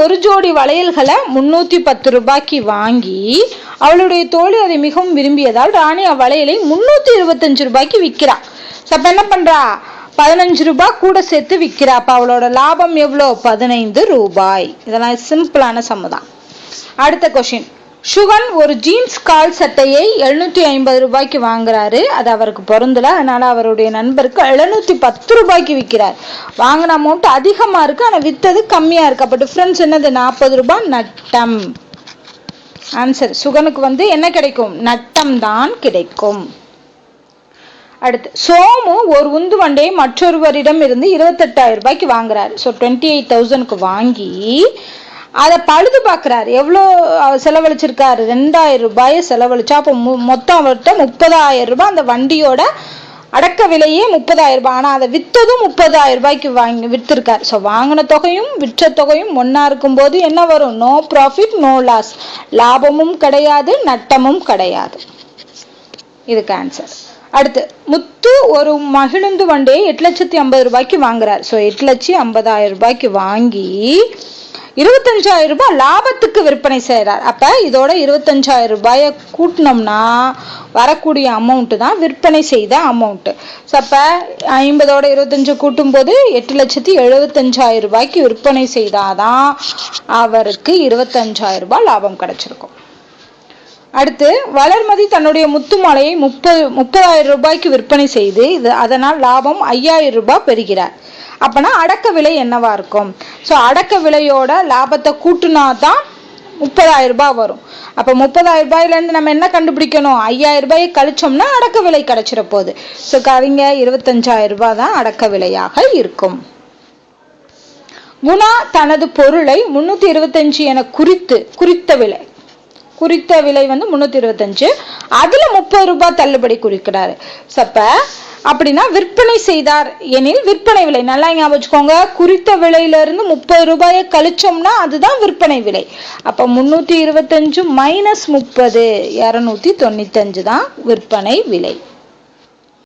ஒரு ஜோடி வளையல்களை 310 ரூபாய்க்கு வாங்கி அவளுடைய தோழி அதை மிகவும் விரும்பியதால் ராணி அவ்வளையலை 325 ரூபாய்க்கு விற்கிறா. அப்ப என்ன பண்றா, 15 ரூபாய் கூட சேர்த்து விற்கிறா. அப்ப அவளோட லாபம் எவ்வளோ, 15 ரூபாய். இதெல்லாம் சிம்பிளான சம்முதான். அடுத்த கொஸ்டின், சுகன் ஒரு ஜீன்ஸ் கால் சட்டையை 750 ரூபாய்க்கு வாங்குறாரு. அது அவருக்கு பொருந்தல, அதனால அவருடைய நண்பருக்கு 710 ரூபாய்க்கு விற்கிறார். வாங்கின அமௌண்ட் அதிகமா இருக்கு, ஆனா வித்தது கம்மியா இருக்கு. அப்ப டிஃபரன்ஸ் என்னது, 40 ரூபாய் நட்டம். ஆன்சர், சுகனுக்கு என்ன கிடைக்கும், நட்டம் தான் கிடைக்கும். அடுத்து, சோமு ஒரு உந்து வண்டையை மற்றொருவரிடம் இருந்து 28,000 ரூபாய்க்கு வாங்குறாரு. ஸோ 28,000க்கு வாங்கி அதை பழுது பார்க்குறாரு. எவ்வளோ செலவழிச்சிருக்காரு, 2,000 ரூபாயை செலவழிச்சா. அப்போ மொத்தம் அவர்கிட்ட 30,000 ரூபாய். அந்த வண்டியோட அடக்க விலையே 30,000 ரூபாய். ஆனால் அதை விற்றதும் 30,000 ரூபாய்க்கு விற்றுருக்காரு. ஸோ வாங்கின தொகையும் விற்ற தொகையும் ஒன்றா இருக்கும்போது என்ன வரும், நோ ப்ராஃபிட் நோ லாஸ். லாபமும் கிடையாது, நட்டமும் கிடையாது. இதுக்கு ஆன்சர். அடுத்து, முத்து ஒரு மகிழுந்து வண்டியை 8,50,000 ரூபாய்க்கு வாங்குறாரு. ஸோ 8,50,000 ரூபாய்க்கு வாங்கி 25,000 ரூபாய் லாபத்துக்கு விற்பனை செய்கிறார். அப்போ இதோட 25,000 ரூபாயை கூட்டினோம்னா வரக்கூடிய அமௌண்ட்டு தான் விற்பனை செய்த அமௌண்ட்டு. ஸோ அப்போ 50ஓட 25 கூட்டும் போது 8,75,000 ரூபாய்க்கு விற்பனை செய்தாதான் அவருக்கு 25,000 ரூபாய் லாபம் கிடைச்சிருக்கும். அடுத்து, வளர்மதி தன்னுடைய முத்து மாலையை 30,000 ரூபாய்க்கு விற்பனை செய்து அதனால் லாபம் 5,000 ரூபாய் பெறுகிறார். அப்பனா அடக்க விலை என்னவா இருக்கும்? ஸோ அடக்க விலையோட லாபத்தை கூட்டுனா தான் 30,000 ரூபாய் வரும். அப்போ 30,000 ரூபாயிலேருந்து நம்ம என்ன கண்டுபிடிக்கணும், 5,000 ரூபாயை கழிச்சோம்னா அடக்க விலை கிடைச்சிட போகுது. ஸோ கவிங்க 25,000 ரூபாய் தான் அடக்க விலையாக இருக்கும். குணா தனது பொருளை 325 என குறித்த விலை 325, அதுல 30 ரூபாய் தள்ளுபடி குறிக்கிறாரு. அப்ப அப்படின்னா விற்பனை செய்தார் எனில் விற்பனை விலை, நல்லா ஞாபகம் வச்சுக்கோங்க, குறித்த விலையில இருந்து 30 ரூபாயை கழிச்சோம்னா அதுதான் விற்பனை விலை. அப்ப 325 - 30 295 தான் விற்பனை விலை.